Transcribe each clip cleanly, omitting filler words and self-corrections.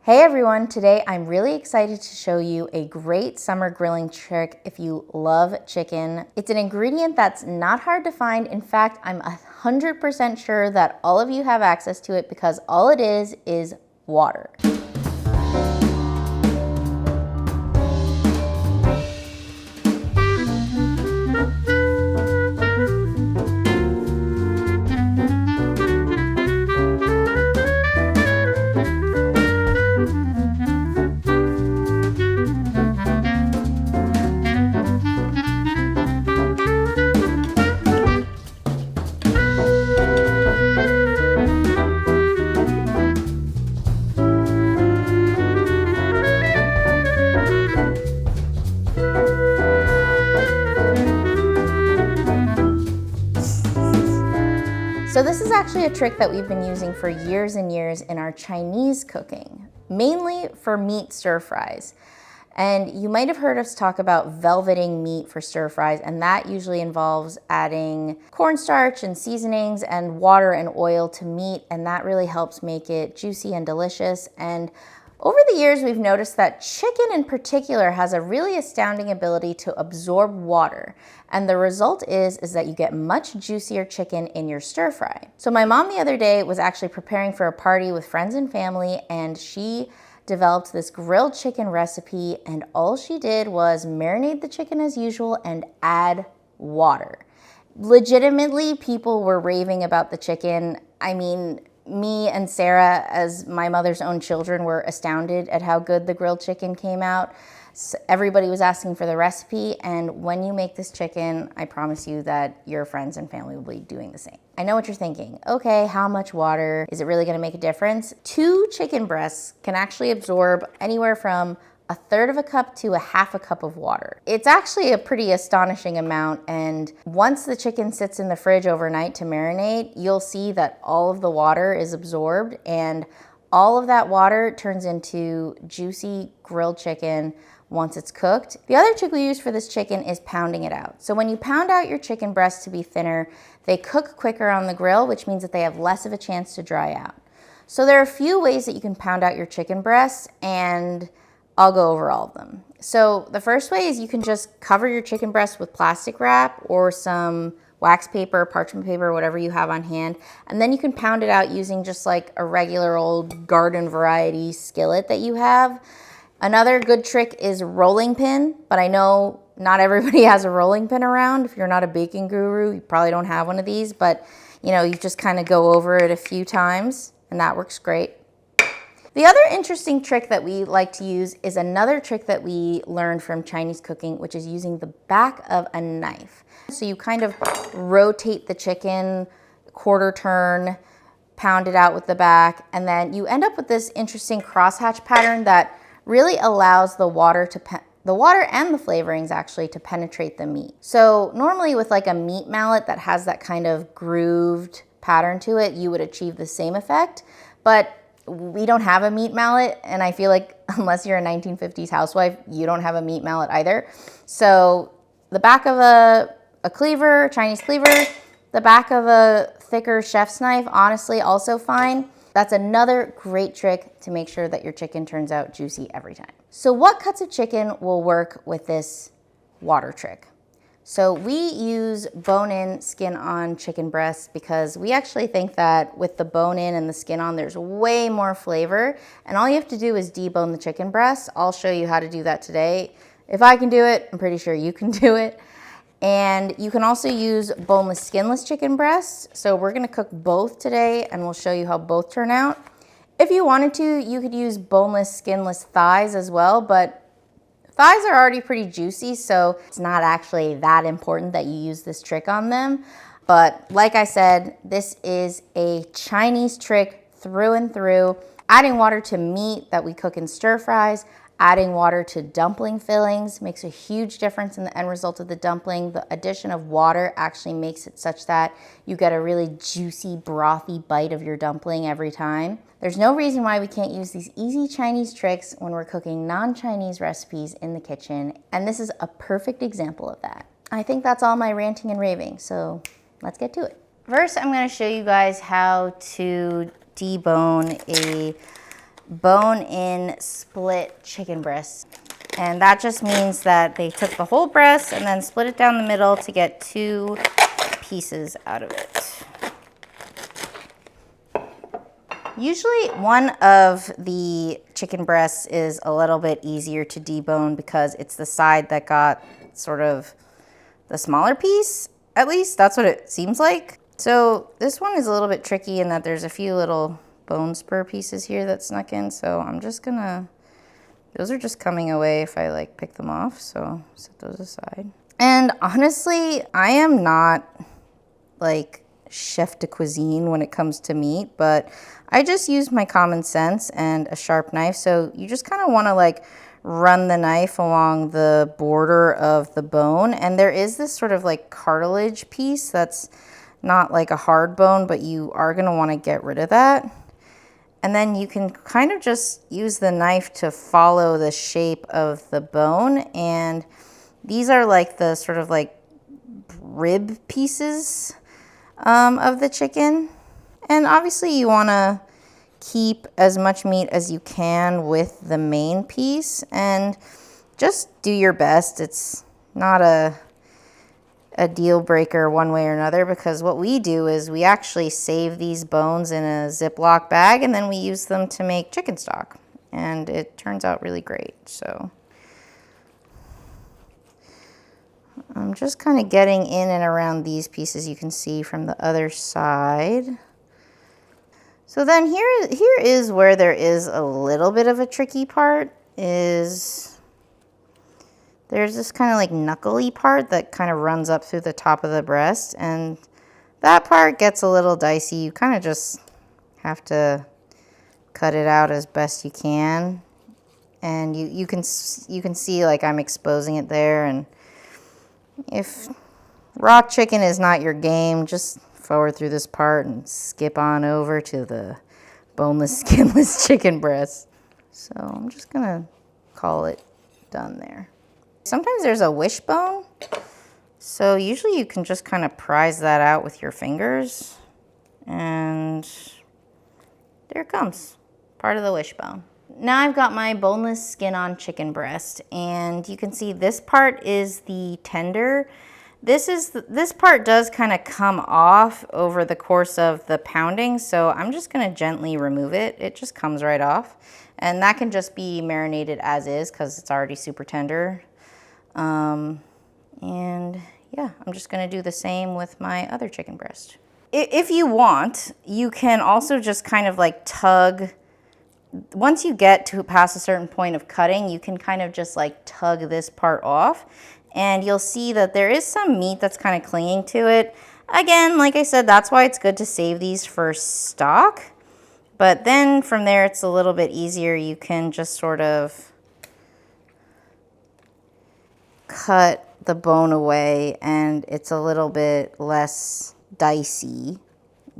Hey everyone, today I'm really excited to show you a great summer grilling trick if you love chicken. It's an ingredient that's not hard to find. In fact, I'm 100% sure that all of you have access to it because all it is water. So this is actually a trick that we've been using for years and years in our Chinese cooking, mainly for meat stir fries. And you might have heard us talk about velveting meat for stir fries, and that usually involves adding cornstarch and seasonings and water and oil to meat, and that really helps make it juicy and delicious. And over the years, we've noticed that chicken in particular has a really astounding ability to absorb water. And the result is that you get much juicier chicken in your stir fry. So my mom the other day was actually preparing for a party with friends and family, and she developed this grilled chicken recipe, and all she did was marinate the chicken as usual and add water. Legitimately, people were raving about the chicken. I mean, me and Sarah, as my mother's own children, were astounded at how good the grilled chicken came out. So everybody was asking for the recipe, and when you make this chicken, I promise you that your friends and family will be doing the same. I know what you're thinking. Okay, how much water? Is it really gonna make a difference? 2 chicken breasts can actually absorb anywhere from 1/3 cup to 1/2 cup of water. It's actually a pretty astonishing amount, and once the chicken sits in the fridge overnight to marinate, you'll see that all of the water is absorbed, and all of that water turns into juicy grilled chicken once it's cooked. The other trick we use for this chicken is pounding it out. So when you pound out your chicken breasts to be thinner, they cook quicker on the grill, which means that they have less of a chance to dry out. So there are a few ways that you can pound out your chicken breasts, and I'll go over all of them. So the first way is you can just cover your chicken breast with plastic wrap or some wax paper, parchment paper, whatever you have on hand. And then you can pound it out using just like a regular old garden variety skillet that you have. Another good trick is rolling pin, but I know not everybody has a rolling pin around. If you're not a baking guru, you probably don't have one of these, but you know, you just kind of go over it a few times and that works great. The other interesting trick that we like to use is another trick that we learned from Chinese cooking, which is using the back of a knife. So you kind of rotate the chicken, quarter turn, pound it out with the back, and then you end up with this interesting crosshatch pattern that really allows the water and the flavorings actually to penetrate the meat. So normally with like a meat mallet that has that kind of grooved pattern to it, you would achieve the same effect, but we don't have a meat mallet, and I feel like unless you're a 1950s housewife, you don't have a meat mallet either. So the back of a cleaver, Chinese cleaver, the back of a thicker chef's knife, honestly, also fine. That's another great trick to make sure that your chicken turns out juicy every time. So what cuts of chicken will work with this water trick? So we use bone-in, skin-on chicken breasts because we actually think that with the bone-in and the skin-on, there's way more flavor. And all you have to do is debone the chicken breast. I'll show you how to do that today. If I can do it, I'm pretty sure you can do it. And you can also use boneless, skinless chicken breasts. So we're gonna cook both today and we'll show you how both turn out. If you wanted to, you could use boneless, skinless thighs as well, but thighs are already pretty juicy, so it's not actually that important that you use this trick on them. But like I said, this is a Chinese trick through and through. Adding water to meat that we cook in stir fries, adding water to dumpling fillings makes a huge difference in the end result of the dumpling. The addition of water actually makes it such that you get a really juicy, brothy bite of your dumpling every time. There's no reason why we can't use these easy Chinese tricks when we're cooking non-Chinese recipes in the kitchen, and this is a perfect example of that. I think that's all my ranting and raving, so let's get to it. First, I'm gonna show you guys how to debone a bone-in split chicken breast. And that just means that they took the whole breast and then split it down the middle to get 2 pieces out of it. Usually one of the chicken breasts is a little bit easier to debone because it's the side that got sort of the smaller piece. At least that's what it seems like. So this one is a little bit tricky in that there's a few little bone spur pieces here that snuck in. So I'm just gonna, those are just coming away if I like pick them off. So set those aside. And honestly, I am not like chef de cuisine when it comes to meat, but I just use my common sense and a sharp knife. So you just kind of want to like run the knife along the border of the bone. And there is this sort of like cartilage piece that's not like a hard bone, but you are going to want to get rid of that. And then you can kind of just use the knife to follow the shape of the bone. And these are like the sort of like rib pieces of the chicken. And obviously you want to keep as much meat as you can with the main piece and just do your best. It's not a deal breaker one way or another, because what we do is we actually save these bones in a Ziploc bag and then we use them to make chicken stock, and it turns out really great. So I'm just kind of getting in and around these pieces you can see from the other side. So then here is where there is a little bit of a tricky part, is there's this kind of like knuckly part that kind of runs up through the top of the breast, and that part gets a little dicey. You kind of just have to cut it out as best you can. And you can see like I'm exposing it there, and if raw chicken is not your game, just forward through this part and skip on over to the boneless, skinless chicken breast. So I'm just gonna call it done there. Sometimes there's a wishbone, so usually you can just kind of prise that out with your fingers, and there it comes, part of the wishbone. Now I've got my boneless skin-on chicken breast, and you can see this part is the tender. This part does kind of come off over the course of the pounding, so I'm just going to gently remove it. It just comes right off, and that can just be marinated as is because it's already super tender. And yeah, I'm just going to do the same with my other chicken breast. If you want, you can also just kind of like tug. Once you get to past a certain point of cutting, you can kind of just like tug this part off, and you'll see that there is some meat that's kind of clinging to it. Again, like I said, that's why it's good to save these for stock. But then from there, it's a little bit easier. You can just sort of cut the bone away, and it's a little bit less dicey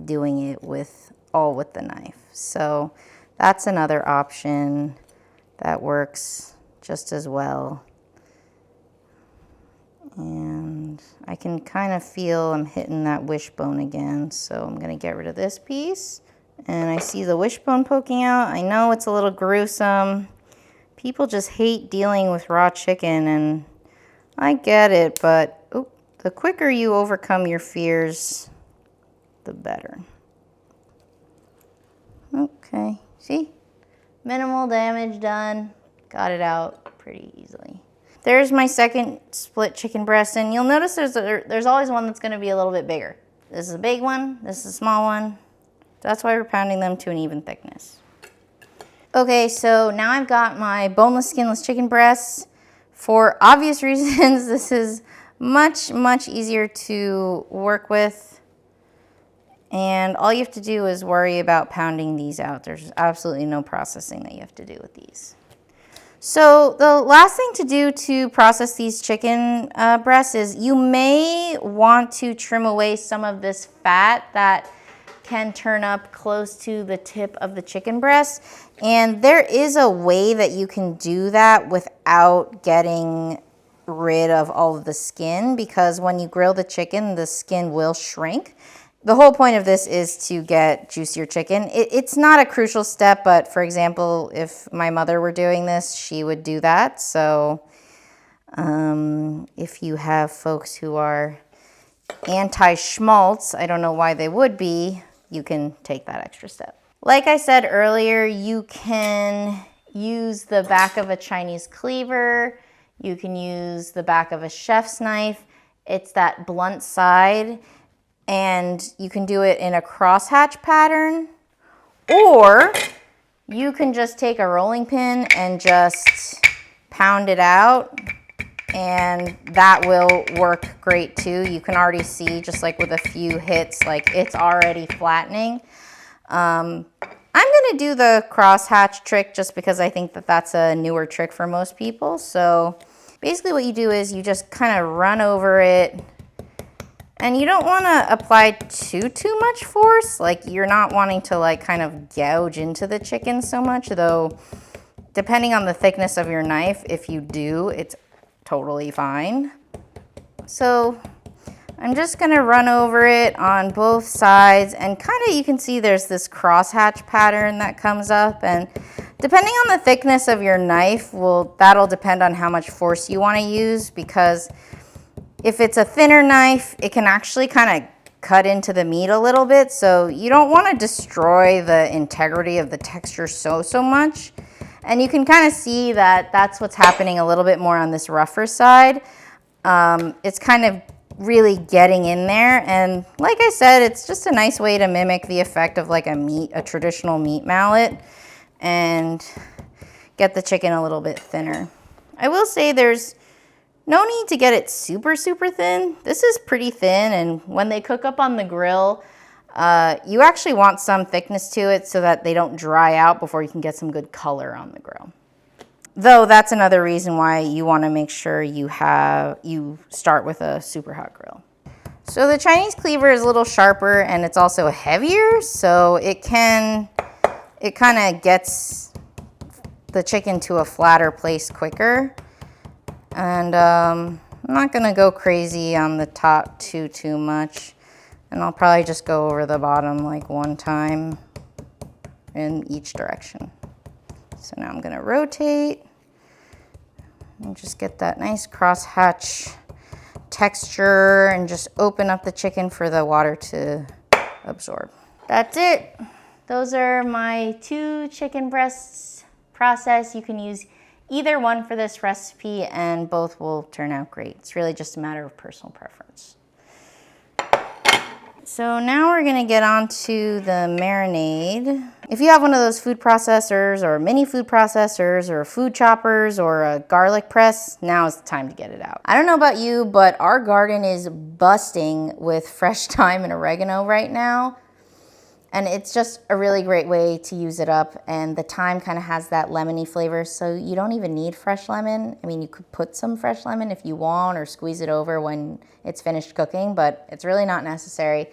doing it with the knife. So that's another option that works just as well. And I can kind of feel I'm hitting that wishbone again, so I'm going to get rid of this piece. And I see the wishbone poking out. I know it's a little gruesome. People just hate dealing with raw chicken, and I get it, but the quicker you overcome your fears, the better. Okay. See? Minimal damage done. Got it out pretty easily. There's my second split chicken breast, and you'll notice there's always one that's going to be a little bit bigger. This is a big one. This is a small one. That's why we're pounding them to an even thickness. Okay, so now I've got my boneless, skinless chicken breasts. For obvious reasons, this is much, much easier to work with. And all you have to do is worry about pounding these out. There's absolutely no processing that you have to do with these. So the last thing to do to process these chicken breasts is you may want to trim away some of this fat that can turn up close to the tip of the chicken breast. And there is a way that you can do that without getting rid of all of the skin, because when you grill the chicken, the skin will shrink. The whole point of this is to get juicier chicken. It's not a crucial step, but for example, if my mother were doing this, she would do that. So if you have folks who are anti-schmaltz, I don't know why they would be, you can take that extra step. Like I said earlier, you can use the back of a Chinese cleaver. You can use the back of a chef's knife. It's that blunt side. And you can do it in a crosshatch pattern, or you can just take a rolling pin and just pound it out, and that will work great too. You can already see, just like with a few hits, like it's already flattening. I'm gonna do the crosshatch trick just because I think that that's a newer trick for most people. So basically what you do is you just kind of run over it. And you don't want to apply too much force. Like, you're not wanting to like kind of gouge into the chicken so much, though depending on the thickness of your knife, if you do, it's totally fine. So I'm just going to run over it on both sides, and kind of you can see there's this crosshatch pattern that comes up, and depending on the thickness of your knife, that'll depend on how much force you want to use, because if it's a thinner knife, it can actually kind of cut into the meat a little bit. So you don't want to destroy the integrity of the texture so much. And you can kind of see that that's what's happening a little bit more on this rougher side. It's kind of really getting in there. And like I said, it's just a nice way to mimic the effect of like a traditional meat mallet, and get the chicken a little bit thinner. I will say there's no need to get it super thin. This is pretty thin, and when they cook up on the grill, you actually want some thickness to it so that they don't dry out before you can get some good color on the grill. Though that's another reason why you want to make sure you start with a super hot grill. So the Chinese cleaver is a little sharper, and it's also heavier, so it kind of gets the chicken to a flatter place quicker. And I'm not gonna go crazy on the top too much, and I'll probably just go over the bottom like one time in each direction. So now I'm gonna rotate and just get that nice crosshatch texture and just open up the chicken for the water to absorb. That's it. Those are my 2 chicken breasts processed. You can use either one for this recipe, and both will turn out great. It's really just a matter of personal preference. So now we're gonna get on to the marinade. If you have one of those food processors or mini food processors or food choppers or a garlic press, now is the time to get it out. I don't know about you, but our garden is busting with fresh thyme and oregano right now. And it's just a really great way to use it up, and the thyme kind of has that lemony flavor, so you don't even need fresh lemon. I mean, you could put some fresh lemon if you want, or squeeze it over when it's finished cooking, but it's really not necessary.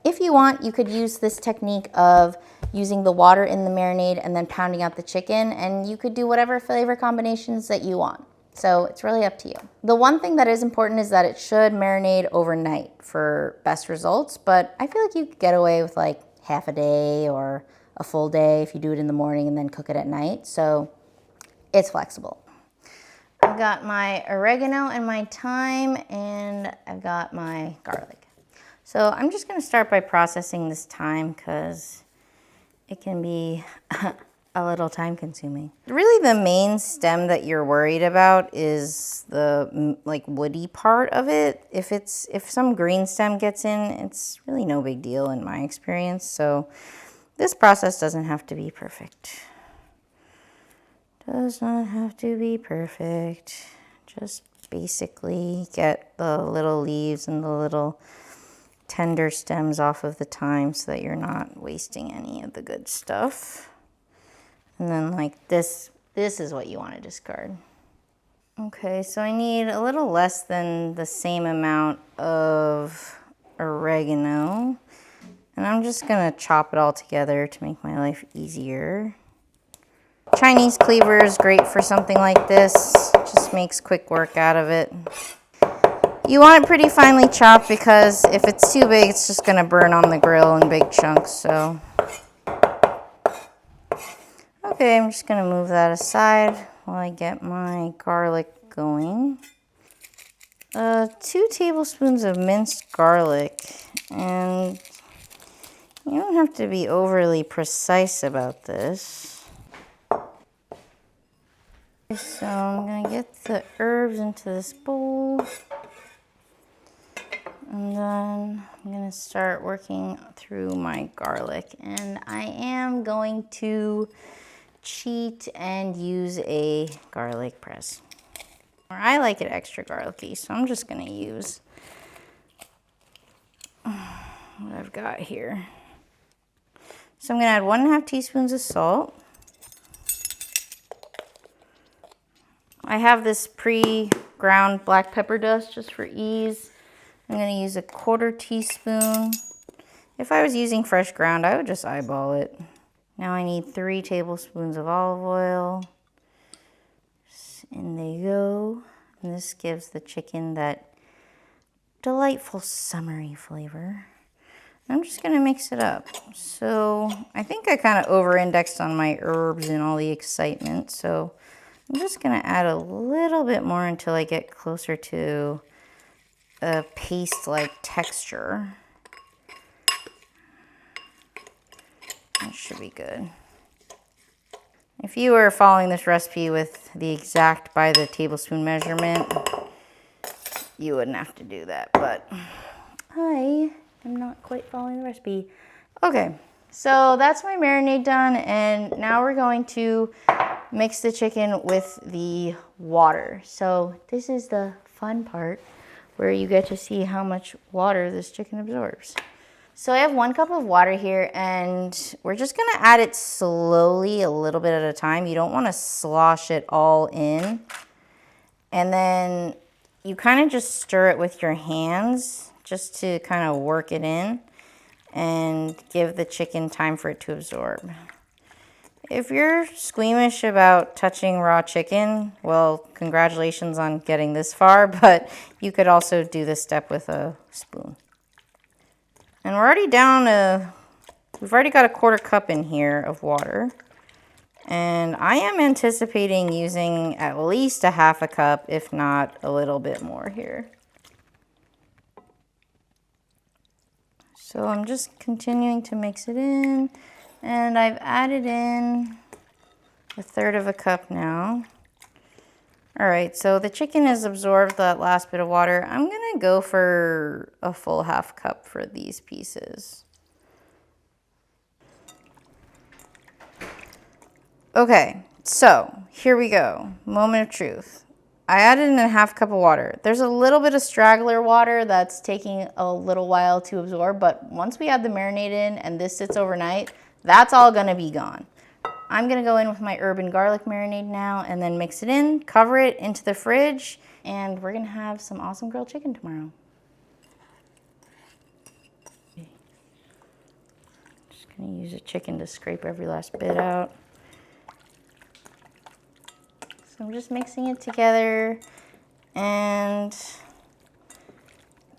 If you want, you could use this technique of using the water in the marinade and then pounding out the chicken, and you could do whatever flavor combinations that you want. So it's really up to you. The one thing that is important is that it should marinate overnight for best results, but I feel like you could get away with like half a day or a full day if you do it in the morning and then cook it at night. So it's flexible. I've got my oregano and my thyme, and I've got my garlic. So I'm just gonna start by processing this thyme because it can be a little time consuming. Really the main stem that you're worried about is the like woody part of it. If some green stem gets in, it's really no big deal in my experience. So this process doesn't have to be perfect. Does not have to be perfect. Just basically get the little leaves and the little tender stems off of the thyme so that you're not wasting any of the good stuff. And then like this is what you want to discard. Okay, so I need a little less than the same amount of oregano. And I'm just gonna chop it all together to make my life easier. Chinese cleaver is great for something like this. Just makes quick work out of it. You want it pretty finely chopped because if it's too big, it's just gonna burn on the grill in big chunks, so. Okay, I'm just gonna move that aside while I get my garlic going. 2 tablespoons of minced garlic, and you don't have to be overly precise about this. So I'm gonna get the herbs into this bowl, and then I'm gonna start working through my garlic, and I am going to cheat and use a garlic press. Or I like it extra garlicky, so I'm just gonna use what I've got here. So I'm gonna add 1.5 teaspoons of salt. I have this pre-ground black pepper dust just for ease. I'm gonna use a 1/4 teaspoon. If I was using fresh ground, I would just eyeball it. Now I need 3 tablespoons of olive oil. In they go. And this gives the chicken that delightful summery flavor. I'm just gonna mix it up. So I think I kind of over-indexed on my herbs and all the excitement. So I'm just gonna add a little bit more until I get closer to a paste-like texture. That should be good. If you were following this recipe with the exact by the tablespoon measurement, you wouldn't have to do that, but I am not quite following the recipe. Okay, so that's my marinade done, and now we're going to mix the chicken with the water. So this is the fun part where you get to see how much water this chicken absorbs. So I have 1 cup of water here, and we're just gonna add it slowly, a little bit at a time. You don't wanna slosh it all in. And then you kind of just stir it with your hands just to kind of work it in and give the chicken time for it to absorb. If you're squeamish about touching raw chicken, well, congratulations on getting this far, but you could also do this step with a spoon. And we're already down we've already got a 1/4 cup in here of water. And I am anticipating using at least a 1/2 cup, if not a little bit more here. So I'm just continuing to mix it in, and I've added in 1/3 cup now. All right, so the chicken has absorbed that last bit of water. I'm gonna go for a full 1/2 cup for these pieces. Okay, so here we go, moment of truth. I added in a 1/2 cup of water. There's a little bit of straggler water that's taking a little while to absorb, but once we add the marinade in and this sits overnight, that's all gonna be gone. I'm gonna go in with my herb and garlic marinade now and then mix it in, cover it into the fridge, and we're gonna have some awesome grilled chicken tomorrow. Just gonna use a chicken to scrape every last bit out. So I'm just mixing it together, and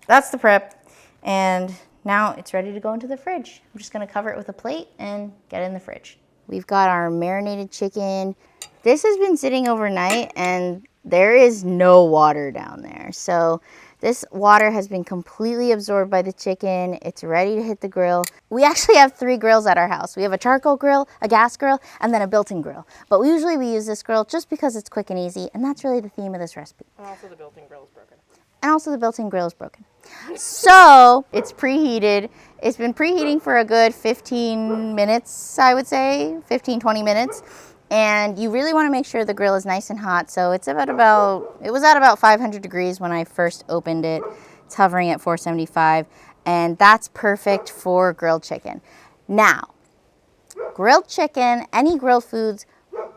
that's the prep. And now it's ready to go into the fridge. I'm just gonna cover it with a plate and get it in the fridge. We've got our marinated chicken. This has been sitting overnight, and there is no water down there. So this water has been completely absorbed by the chicken. It's ready to hit the grill. We actually have 3 grills at our house. We have a charcoal grill, a gas grill, and then a built-in grill. But usually we use this grill just because it's quick and easy, and that's really the theme of this recipe. And also the built-in grill is broken. And also the built-in grill is broken. So it's preheated. It's been preheating for a good 15 minutes, I would say, 15, 20 minutes. And you really want to make sure the grill is nice and hot. So it's it was at about 500 degrees when I first opened it. It's hovering at 475, and that's perfect for grilled chicken. Now, grilled chicken, any grilled foods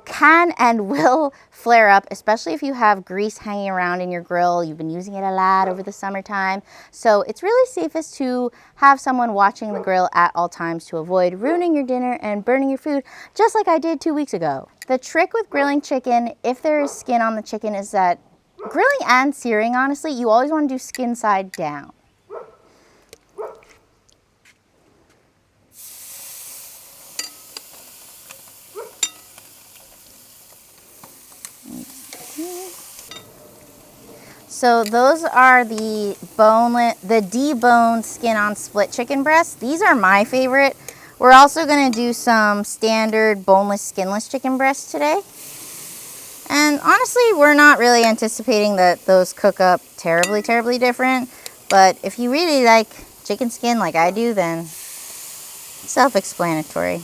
can and will flare up, especially if you have grease hanging around in your grill. You've been using it a lot over the summertime. So it's really safest to have someone watching the grill at all times to avoid ruining your dinner and burning your food, just like I did 2 weeks ago. The trick with grilling chicken, if there is skin on the chicken, is that Grilling and searing, honestly, you always want to do skin side down. So those are the deboned skin on split chicken breasts. These are my favorite. We're also going to do some standard boneless, skinless chicken breasts today. And honestly, we're not really anticipating that those cook up terribly, terribly different. But if you really like chicken skin like I do, then self-explanatory.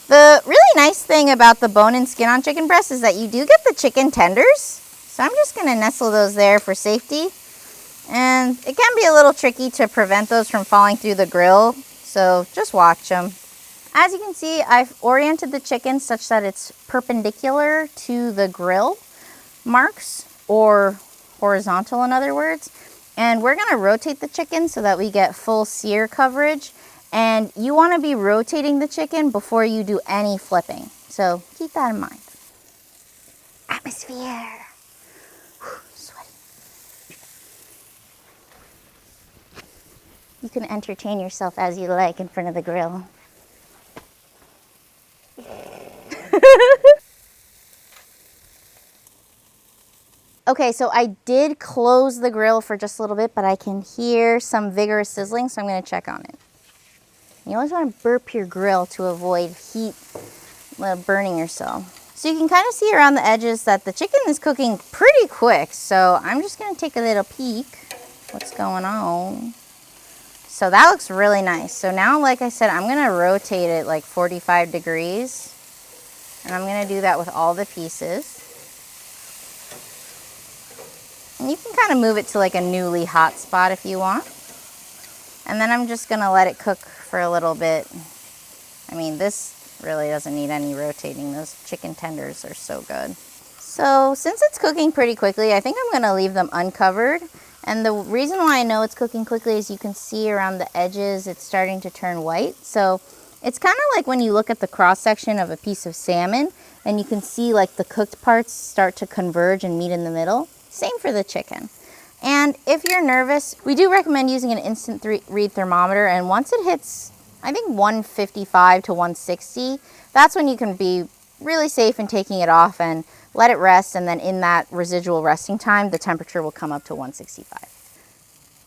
The really nice thing about the bone and skin on chicken breast is that you do get the chicken tenders. So I'm just going to nestle those there for safety. And it can be a little tricky to prevent those from falling through the grill. So just watch them. As you can see, I've oriented the chicken such that it's perpendicular to the grill marks, or horizontal in other words. And we're going to rotate the chicken so that we get full sear coverage. And you want to be rotating the chicken before you do any flipping. So keep that in mind. Atmosphere. Whew, sweaty. You can entertain yourself as you like in front of the grill. Okay, so I did close the grill for just a little bit, but I can hear some vigorous sizzling, so I'm going to check on it. You always want to burp your grill to avoid heat burning yourself. So you can kind of see around the edges that the chicken is cooking pretty quick, so I'm just going to take a little peek what's going on. So that looks really nice. So now, like I said, I'm going to rotate it like 45 degrees, and I'm going to do that with all the pieces. And you can kind of move it to like a newly hot spot if you want. And then I'm just going to let it cook for a little bit. I mean, this really doesn't need any rotating. Those chicken tenders are so good. So since it's cooking pretty quickly, I think I'm going to leave them uncovered. And the reason why I know it's cooking quickly is you can see around the edges it's starting to turn white. So it's kind of like when you look at the cross section of a piece of salmon and you can see like the cooked parts start to converge and meet in the middle. Same for the chicken. And if you're nervous, we do recommend using an instant read thermometer. And once it hits, I think 155 to 160, that's when you can be really safe in taking it off and let it rest. And then in that residual resting time, the temperature will come up to 165.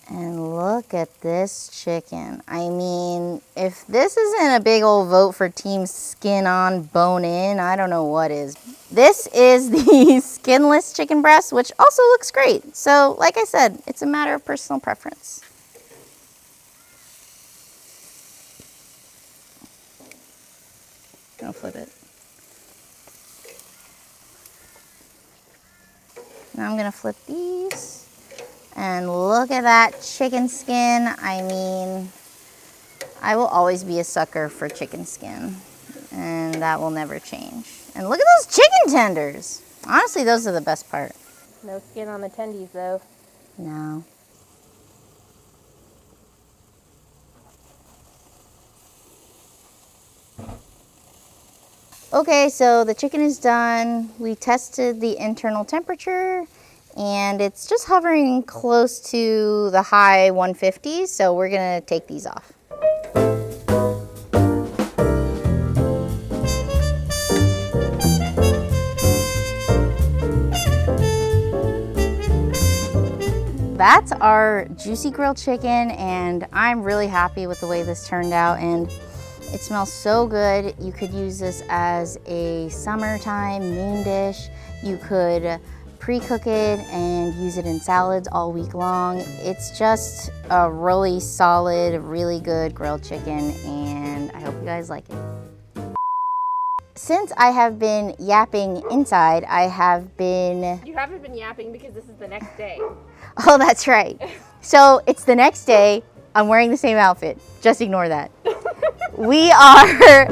And look at this chicken. I mean, if this isn't a big old vote for team skin on, bone in, I don't know what is. This is the skinless chicken breast, which also looks great. So, like I said, it's a matter of personal preference. I'll flip it. Now I'm gonna flip these. And look at that chicken skin. I mean, I will always be a sucker for chicken skin, and that will never change. And look at those chicken tenders. Honestly, those are the best part. No skin on the tendies, though. No. Okay, so the chicken is done. We tested the internal temperature, and it's just hovering close to the high 150s, so we're gonna take these off. That's our juicy grilled chicken, and I'm really happy with the way this turned out, and it smells so good. You could use this as a summertime noon dish. You could pre-cook it and use it in salads all week long. It's just a really solid, really good grilled chicken, and I hope you guys like it. Since I have been yapping inside, I have been... You haven't been yapping because this is the next day. Oh, that's right. So it's the next day. I'm wearing the same outfit. Just ignore that. We are